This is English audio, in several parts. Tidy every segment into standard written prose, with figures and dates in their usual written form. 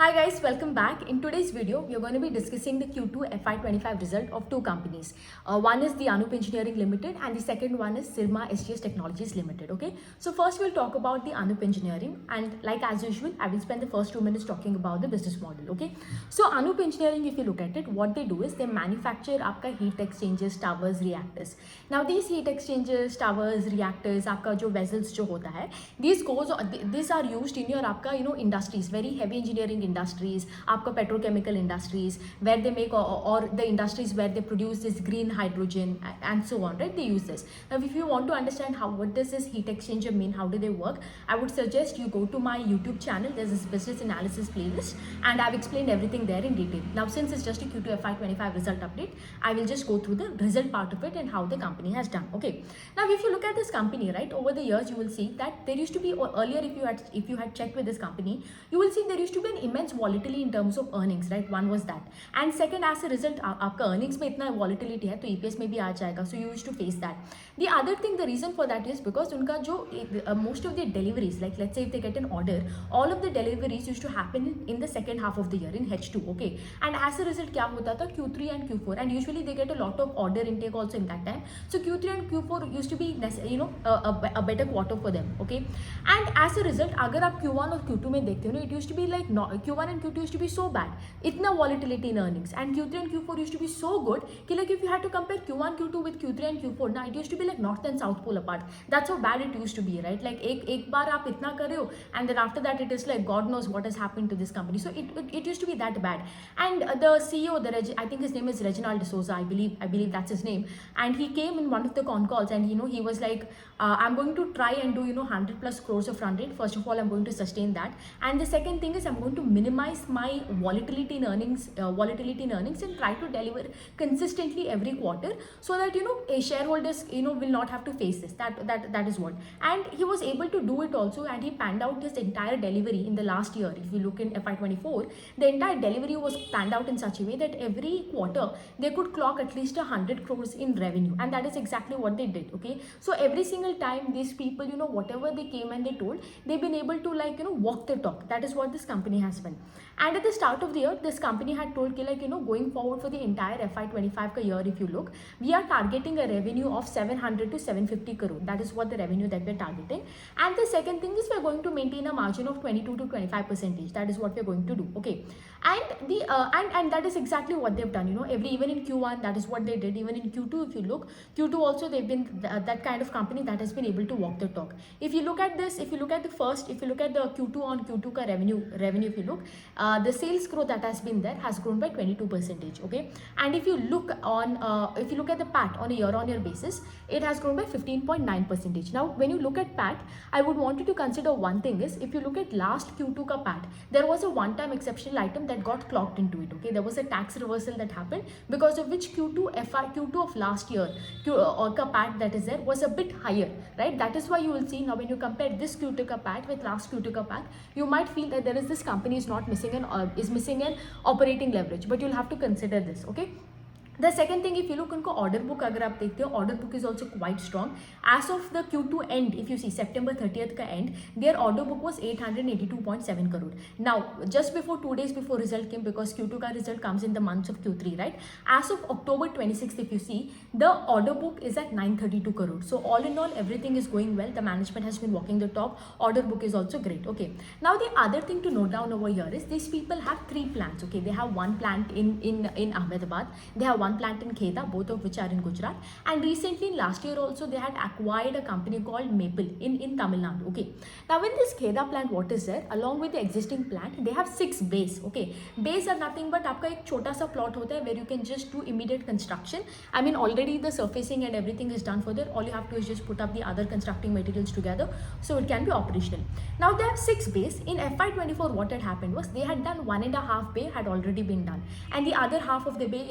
Hi guys, welcome back. In today's video, we are going to be discussing the Q2FY25 result of two companies. One is the Anup Engineering Limited and the second one is Syrma SGS Technologies Limited. Okay, so first we'll talk about the Anup Engineering, and like as usual, I will spend the first 2 minutes talking about the business model. Okay, so Anup Engineering, if you look at it, what they do is they manufacture आपका heat exchangers, towers, reactors. Now these heat exchangers, towers, reactors, आपका जो vessels जो होता है, these are used in your आपका industries, very heavy engineering industries, आपका petrochemical industries, where they make or the industries where they produce this green hydrogen and so on, right? They use this. Now if you want to understand what does this heat exchanger mean, how do they work, I would suggest you go to my YouTube channel. There's this business analysis playlist and I've explained everything there in detail. Now since it's just a Q2 FY25 result update, I will just go through the result part of it and how the company has done. Okay, now if you look at this company, right, over the years you will see that there used to be, or earlier if you had checked with this company, you will see there used to be an immense volatility in terms of earnings, right? One was that, and second, as a result आपका earnings में इतना volatility है तो EPS में भी आ जाएगा, so you used to face that. The other thing, the reason for that is because उनका जो most of their deliveries, like let's say if they get an order, all of the deliveries used to happen in the second half of the year, in H2. Okay, and as a result क्या होता था, Q3 and Q4, and usually they get a lot of order intake also in that time, so Q3 and Q4 used to be a better quarter for them. Okay, and as a result अगर आप Q1 और Q2 में देखते हो ना, it used to be like Q1 and Q2 used to be so bad, इतना volatility in earnings, and Q3 and Q4 used to be so good कि like if you had to compare Q1 Q2 with Q3 and Q4 ना, it used to be like north and south pole apart. That's how bad it used to be, right? Like एक बार आप इतना कर रहे हो and then after that it is like God knows what has happened to this company. So it used to be that bad. And the CEO, I think his name is Reginald D'Souza, I believe that's his name, and he came in one of the con calls and he was like, I'm going to try and do 100 plus crores of run rate. First of all, I'm going to sustain that, and the second thing is I'm going to minimize my volatility in earnings and try to deliver consistently every quarter so that shareholders will not have to face this. That is what, and he was able to do it also, and he panned out his entire delivery in the last year. If you look in FY24, the entire delivery was panned out in such a way that every quarter they could clock at least 100 crores in revenue, and that is exactly what they did. Okay, so every single time these people, whatever they came and they told, they've been able to walk the talk. That is what this company has been. And at the start of the year, this company had told going forward for the entire FY25 year, if you look, we are targeting a revenue of 700 to 750 crore. That is what the revenue that we're targeting. And the second thing is we're going to maintain a margin of 22 to 25%. That is what we're going to do. Okay, and the and that is exactly what they've done. Even in Q1, that is what they did. Even in Q2, if you look, Q2 also they've been that kind of company that has been able to walk the talk. If you look at this, if you look at the Q2 on Q2 ka revenue, if you look, the sales growth that has been there has grown by 22%. Okay, and if you look at the PAT on a year-on-year basis, it has grown by 15.9%. Now, when you look at PAT, I would want you to consider one thing is, if you look at last Q2 ka PAT, there was a one-time exceptional item that got clocked into it. Okay, there was a tax reversal that happened, because of which Q2 of last year ka PAT that is there was a bit higher, right? That is why you will see now when you compare this Q2 ka PAT with last Q2 ka PAT, you might feel that there is this company is missing an operating leverage, but you'll have to consider this. Okay, the second thing, if you look उनको order book अगर आप देखते हो, order book is also quite strong. As of the Q2 end, if you see September 30th का end, their order book was 882.7 crore. Now, just before 2 days before result came, because Q2 का result comes in the months of Q3, right? As of October 26th, if you see, the order book is at 932 crore. So all in all, everything is going well. The management has been walking the talk. Order book is also great. Okay. Now the other thing to note down over here is these people have 3 plants. Okay, they have one plant in Ahmedabad. They have one plant in Kheda, both of which are in Gujarat, and recently last year also they had acquired a company called Maple in Tamil Nadu. Okay, now in this Kheda plant, what is there, along with the existing plant, they have 6 bays. Okay, bays are nothing but आपका एक छोटा सा plot होता है where you can just do immediate construction. I mean, already the surfacing and everything is done for there. All you have to is just put up the other constructing materials together, so it can be operational. Now they have 6 bays. In FY24, what had happened was they had done 1.5 bay had already been done, and the other half of the bay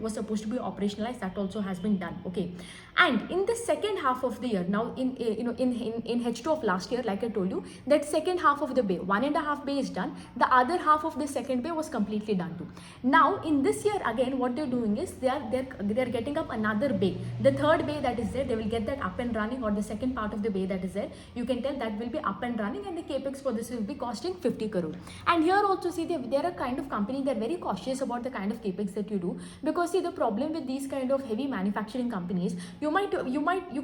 was was supposed to be operationalized, that also has been done. Okay, and in the second half of the year, now in H2 of last year, like I told you, that second half of the bay, 1.5 bay is done, the other half of the second bay was completely done too. Now in this year again, what they're doing is they're getting up another bay, the third bay that is there, they will get that up and running, or the second part of the bay that is there, you can tell that will be up and running, and the capex for this will be costing 50 crore. And here also see, they're a kind of company, they're very cautious about the kind of capex that you do, because see, the problem with these kind of heavy manufacturing companies, you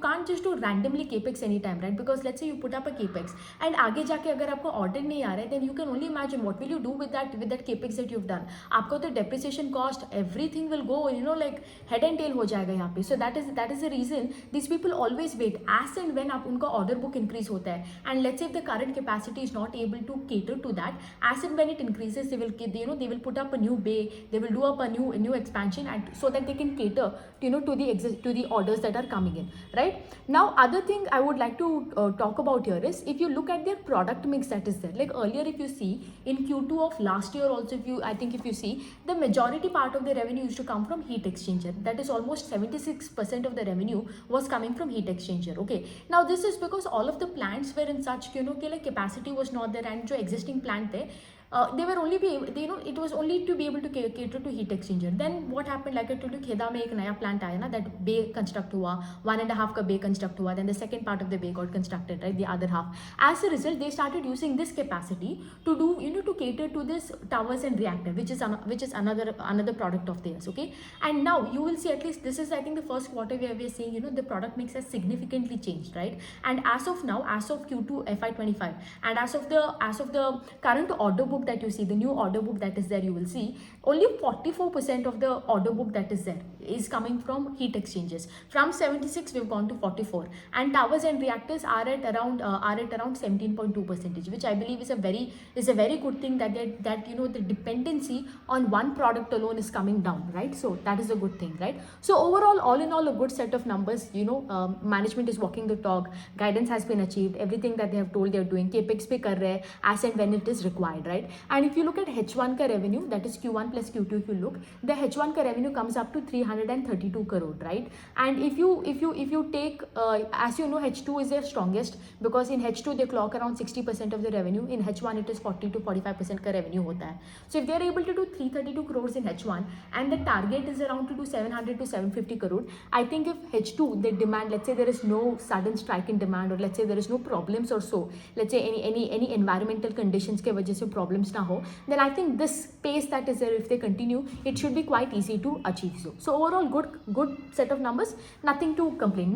can't just do randomly capex anytime, right? Because let's say you put up a capex and आगे जाके अगर आपको order नहीं आ रहा है, then you can only imagine what will you do with that capex that you've done. आपको तो depreciation cost, everything will go, like head and tail हो जाएगा यहाँ पे. So that is the reason these people always wait as and when आप उनका order book increase होता है, and let's say if the current capacity is not able to cater to that, as and when it increases, they will put up a new bay, they will do up a new expansion, and so that they can cater to the orders that are coming in, right? Now other thing I would like to talk about here is, if you look at their product mix that is there, like earlier if you see in Q2 of last year also, if you see, the majority part of the revenue used to come from heat exchanger, that is almost 76% of the revenue was coming from heat exchanger. Okay, now this is because all of the plants were in such like capacity was not there, and जो existing plant there, they were only it was only to be able to cater to heat exchanger. Then what happened, like I told you, Kheda mein ek naya plant aaya na, that bay construct hua, 1.5 ka bay construct hua, then the second part of the bay got constructed, right, the other half. As a result, they started using this capacity to do to cater to this towers and reactor, which is another product of theirs. Okay, and now you will see, at least this is I think the first quarter where we are seeing the product mix has significantly changed, right? And as of now, as of Q2FY25, and as of the current order book that you see, the new order book that is there, you will see only 44% of the order book that is there is coming from heat exchangers. From 76 we've gone to 44, and towers and reactors are at around 17.2%, which I believe is a very good thing, that the dependency on one product alone is coming down, right? So that is a good thing, right? So overall, all in all, a good set of numbers. Management is walking the talk, guidance has been achieved, everything that they have told they're doing, capex pe kar rahe as and when it is required, right? And if you look at H1 ka revenue, that is Q1 plus Q2, if you look, the H1 ka revenue comes up to 332 crore, right? And if you take, as you know, H2 is their strongest, because in H2 they clock around 60% of the revenue, in H1 it is 40 to 45% ka revenue hota hai. So if they are able to do 332 crores in H1, and the target is around to do 700 to 750 crore, I think if H2 they demand, let's say there is no sudden strike in demand, or let's say there is no problems or so, let's say any environmental conditions ke wajah se problems na ho, then I think this pace that is there, if they continue, it should be quite easy to achieve. So overall, good set of numbers, nothing to complain,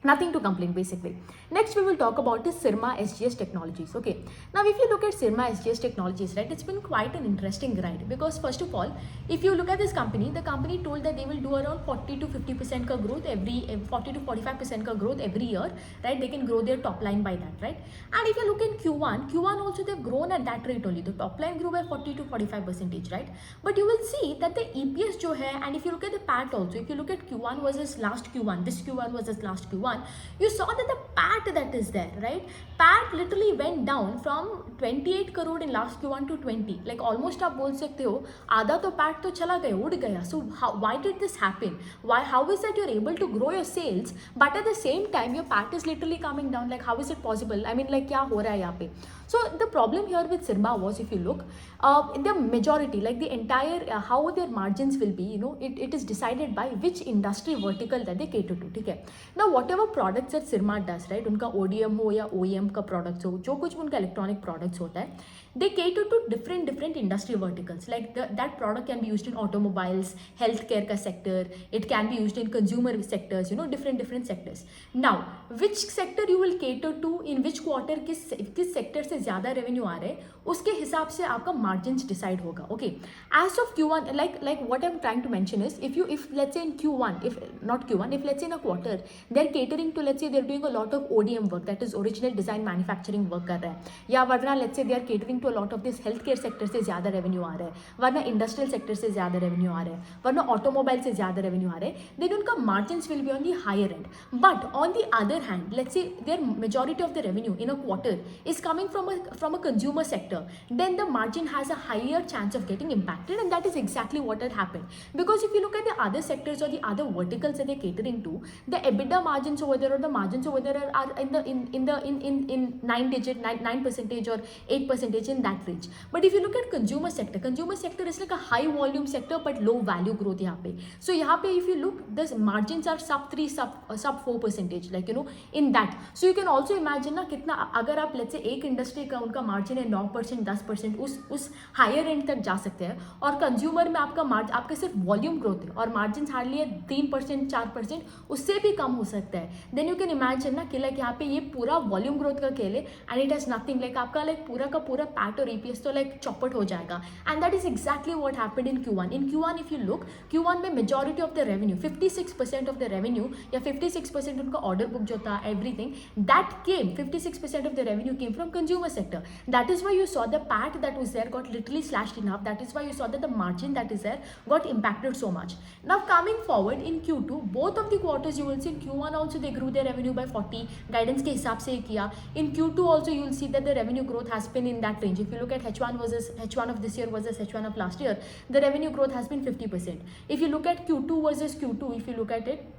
nothing to complain basically. Next we will talk about is Syrma SGS Technologies. Okay, now if you look at Syrma SGS Technologies, right, it's been quite an interesting ride, because first of all, if you look at this company, the company told that they will do around 40 to 50% ka growth 40 to 45% ka growth every year, right? They can grow their top line by that, right? And if you look in Q1 also, they've grown at that rate only, the top line grew by 40 to 45%, right? But you will see that the EPS jo hai, and if you look at the PAT also, if you look at Q1 versus last Q1, this Q1 versus last Q1, you saw that the PAT that is there, right? PAT literally went down from 28 crore in last Q1 to 20, like almost आप बोल सकते हो आधा तो PAT तो चला गया, उड़ गया. So why did this happen? How is that you're able to grow your sales, but at the same time your PAT is literally coming down? Like how is it possible? I mean, like क्या हो रहा है यहाँ पे? So the problem here with Syrma was, if you look, the majority, like the entire how their margins will be, it is decided by which industry vertical that they cater to. ठीक है? Now whatever products that Syrma does, right, उनका ODM हो या OEM का products हो, जो कुछ उनका electronic products होता है, they cater to different industry verticals. Like that product can be used in automobiles, healthcare ka sector, it can be used in consumer sectors, different sectors. Now which sector you will cater to in which quarter, किस sector से ज़्यादा revenue आ रहे हैं, उसके हिसाब से आपका margins decide होगा. Okay, as of Q1, like what I'm trying to mention is, if let's say in Q1, if let's say in a quarter they're catering to, let's say they're doing a lot of ODM work, that is original design manufacturing work कर रहे हैं, या वरना let's say they are catering to a lot of this healthcare sector से ज़्यादा revenue आ रहा है, वरना industrial sector से ज़्यादा revenue आ रहा है, वरना automobile से ज़्यादा revenue आ रहा है, then उनका margins will be on the higher end. But on the other hand, let's say their majority of the revenue in a quarter is coming from from a consumer sector, then the margin has a higher chance of getting impacted, and that is exactly what had happened. Because if you look at the other sectors or the other verticals that they're catering to, the EBITDA margins over there or the margins over there are in 9% or 8% in that range. But if you look at consumer sector is like a high volume sector but low value growth यहाँ पे. So यहाँ पे if you look, the margins are sub 4%, like in that. So you can also imagine ना कितना, अगर आप let's say एक industry का उनका मार्जिन है 9% 10%, उस हायर एंड तक जा सकते हैं, और कंज्यूमर में आपका सिर्फ वॉल्यूम ग्रोथ है और मार्जिन हार्डली है 3% 4%, उससे भी कम हो सकता है. देन यू कैन इमेजिन ना कि लाइक यहाँ पे ये पूरा वॉल्यूम ग्रोथ का खेल है and it has nothing, like आपका लाइक पूरा का पूरा पैट और ईपीएस तो लाइक चौपट हो जाएगा. And that is exactly what happened in Q1. In Q1 if you look, Q1 में majority of the revenue 56% of the revenue या 56% उनका ऑर्डर बुक जो था everything that came 56% of the revenue came from consumer sector. That is why you saw the PAT that was there got literally slashed in half. That is why you saw that the margin that is there got impacted so much. Now coming forward in Q2, both of the quarters you will see, in Q1 also they grew their revenue by 40, guidance के हिसाब से किया. In Q2 also you will see that the revenue growth has been in that range. If you look at H1 of this year versus H1 of last year, the revenue growth has been 50%. If you look at Q2 versus Q2, if you look at it,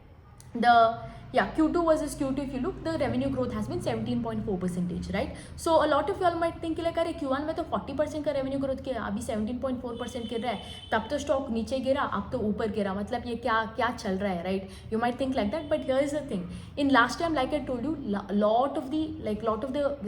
Q2 versus Q2, if you look, the revenue growth has been 17.4%, right? So a lot of y'all might think like अरे Q1 में तो 40% का revenue growth किया, अभी 17.4% गिर रहा है, तब तो stock नीचे गिरा, अब तो ऊपर गिरा, मतलब ये क्या चल रहा है, right? You might think like that, but here is the thing. In last time, like I told you, lot of the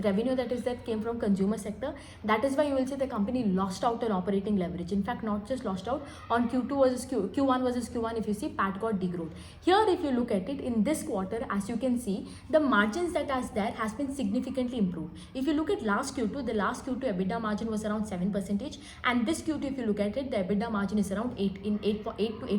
revenue that is that came from consumer sector. That is why you will see the company lost out on operating leverage. In fact, not just lost out on Q1 versus Q1. If you see, PAT got degrowth. Here, if you look at it in this quarter, as you can see, the margins that are there has been significantly improved. If you look at last Q2, the last Q2 EBITDA margin was around 7%, and this Q2, if you look at it, the EBITDA margin is around 8 to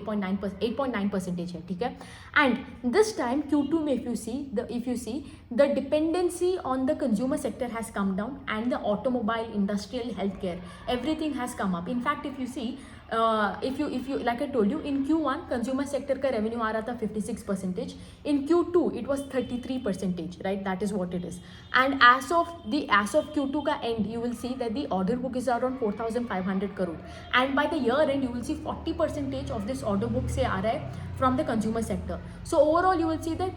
8.9%. Okay? And this time Q2 में if you see the dependency on the consumer sector has come down, and the automobile, industrial, healthcare, everything has come up. In fact, if you see, if you like I told you, in Q1 consumer sector का revenue आ रहा था 56%, in Q2 it was 33%, right? That is what it is. And as of Q2 का end, you will see that the order book is around 4,500 crore, and by the year end you will see 40% of this order book से आ रहा है from the consumer sector. So overall you will see that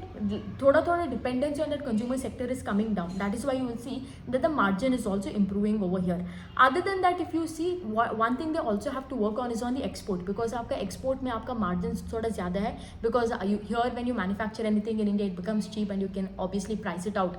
thoda dependency on that consumer sector is coming down. That is why you will see that the margin is also improving over here. Other than that, if you see, one thing they also have to work on is on the export, because आपका export में आपका margins थोड़ा ज़्यादा है, because here when you manufacture anything in India, it becomes cheap and you can obviously price it out,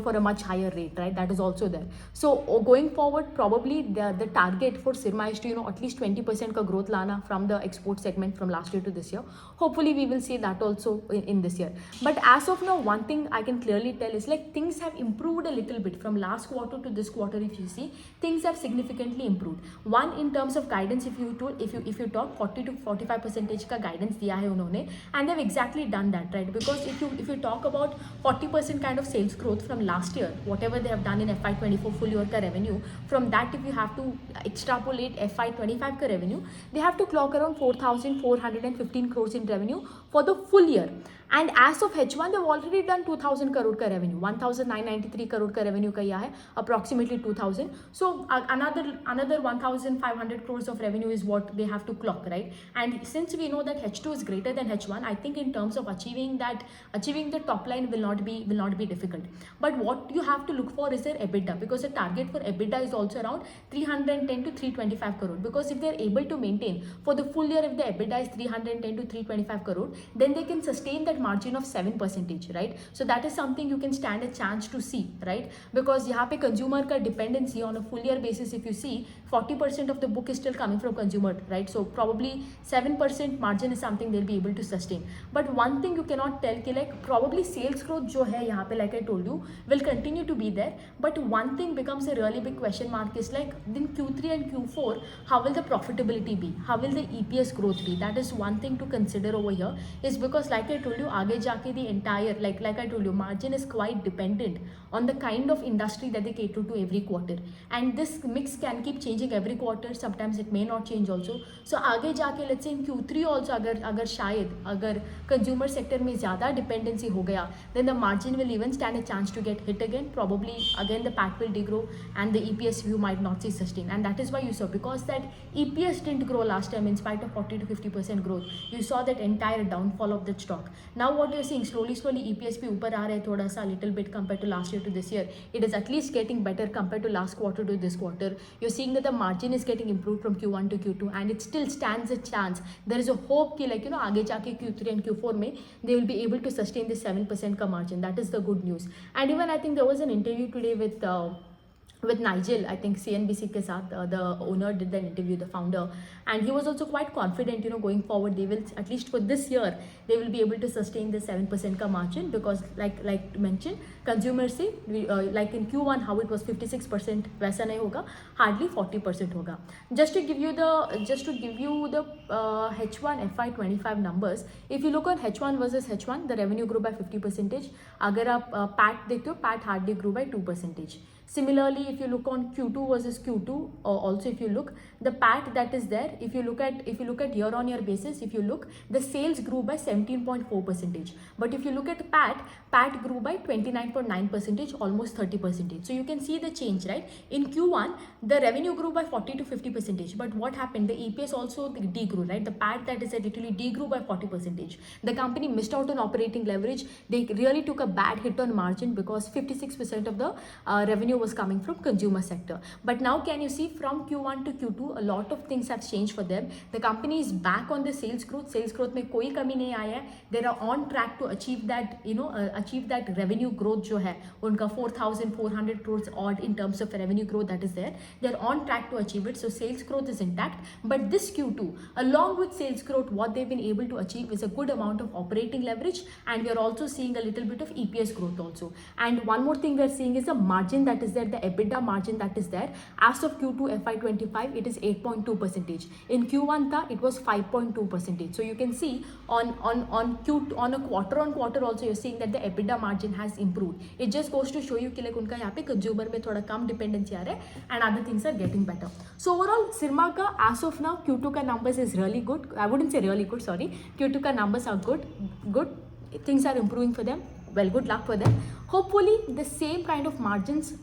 for a much higher rate, right? That is also there. So going forward, probably the target for Syrma is to at least 20% का growth लाना from the export segment from last year to this year. Hopefully we will see that also in this year. But as of now, one thing I can clearly tell is like things have improved a little bit from last quarter to this quarter. If you see, things have significantly improved. One, in terms of guidance, if you talk 40 to 45% का guidance दिया है उन्होंने, and they've exactly done that, right? Because if you talk about 40% kind of sales growth from last year, whatever they have done in FY24 full year का revenue, from that if you have to extrapolate FY25 का revenue, they have to clock around 4,415 crores in revenue for the full year. And as of H1, they've already done 2,000 crore का revenue, 1,993 crore का revenue का यह है, approximately 2,000. So another 1,500 crores of revenue is what they have to clock, right? And since we know that H2 is greater than H1, I think in terms of achieving the top line will not be difficult. But what you have to look for is their EBITDA, because the target for EBITDA is also around 310 to 325 crore. Because if they're able to maintain for the full year, if the EBITDA is 310 to 325 crore, then they can sustain that margin of 7%, right? So that is something you can stand a chance to see, right? Because यहाँ पे consumer का dependency on a full year basis, if you see, 40% of the book is still coming from consumer, right? So probably 7% margin is something they'll be able to sustain. But one thing you cannot tell कि like probably sales growth जो है यहाँ पे, like I told you, will continue to be there. But one thing becomes a really big question mark is like in Q3 and Q4, how will the profitability be? How will the EPS growth be? That is one thing to consider over here, is because like I told you, आगे जाके the entire like I told you, margin is quite dependent on the kind of industry that they cater to every quarter, and this mix can keep changing every quarter. Sometimes it may not change also. So आगे जाके let's say in Q3 also अगर शायद अगर consumer sector में ज़्यादा dependency हो गया, then the margin will even stand a chance to get hit again. Probably again the PAT will degrow and the EPS view might not see sustain, and that is why you saw, because that EPS didn't grow last time in spite of 40 to 50% growth, you saw that entire downfall of that stock. Now what you're seeing, slowly EPS भी ऊपर आ रहा है थोड़ा सा, little bit compared to last year to this year. It is at least getting better compared to last quarter to this quarter. You're seeing that the margin is getting improved from Q1 to Q2, and it still stands a chance. There is a hope कि like आगे जाके Q3 and Q4 में they will be able to sustain this 7% का margin. That is the good news. And even I think there was an interview today with Nigel, I think CNBC के साथ, the owner did the interview, the founder, and he was also quite confident, going forward they will, at least for this year, they will be able to sustain the 7% का margin, because like mentioned, consumer से like in Q1 how it was 56%, वैसा नहीं होगा, hardly 40% होगा. Just to give you the H1 FY25 numbers, if you look on H1 versus H1, the revenue grew by 50%. अगर आप PAT देखते हो, PAT hardly grew by 2%. Similarly, if you look on Q2 versus Q2, also if you look, the PAT that is there, if you look at year-on-year basis, if you look, the sales grew by 17.4%. But if you look at PAT grew by 29.9%, almost 30%. So you can see the change, right? In Q1, the revenue grew by 40 to 50%. But what happened? The EPS also degrew, right? The PAT that is there literally degrew by 40%. The company missed out on operating leverage. They really took a bad hit on margin because 56% of the revenue was coming from consumer sector. But now can you see from Q1 to Q2, a lot of things have changed for them. The company is back on the sales growth में कोई कमी नहीं आया है. They are on track to achieve that, achieve that revenue growth जो है उनका 4,400 crores odd in terms of revenue growth that is there. They are on track to achieve it. So sales growth is intact. But this Q2, along with sales growth, what they've been able to achieve is a good amount of operating leverage, and we are also seeing a little bit of EPS growth also. And one more thing we are seeing is the margin that is there, the EBITDA margin that is there. As of Q2 FY25, it is 8.2%. In Q1 it was 5.2%. So you can see on a quarter on quarter also you're seeing that the EBITDA margin has improved. It just goes to show you कि like उनका यहाँ पे consumer में थोड़ा कम dependency आ रहा है, and other things are getting better. So overall Syrma का as of now Q2 का numbers is really good. I wouldn't say really good, sorry. Q2 का numbers are good. Things are improving for them. Well, good luck for them. Hopefully the same kind of margins,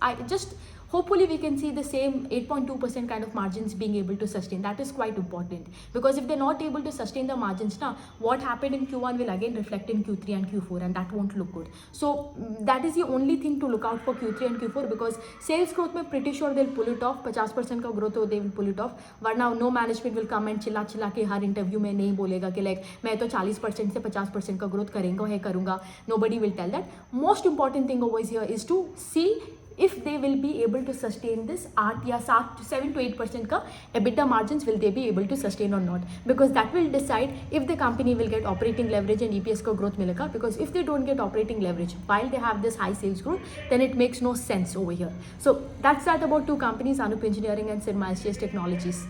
hopefully we can see the same 8.2% kind of margins being able to sustain. That is quite important, because if they're not able to sustain the margins now, what happened in Q1 will again reflect in Q3 and Q4, and that won't look good. So that is the only thing to look out for Q3 and Q4, because sales growth में pretty sure they'll pull it off. 50% का growth हो, they will pull it off. वरना no management will come and चिल्ला के हर interview में नहीं बोलेगा कि like मैं तो 40% से 50% का growth करूँगा. Nobody will tell that. Most important thing over here is to see if they will be able to sustain this 7 to 8% का EBITDA margins, will they be able to sustain or not, because that will decide if the company will get operating leverage and EPS का growth मिलेगा. Because if they don't get operating leverage while they have this high sales growth, then it makes no sense over here. So that's that about two companies, Anup Engineering and Syrma SGS Technologies.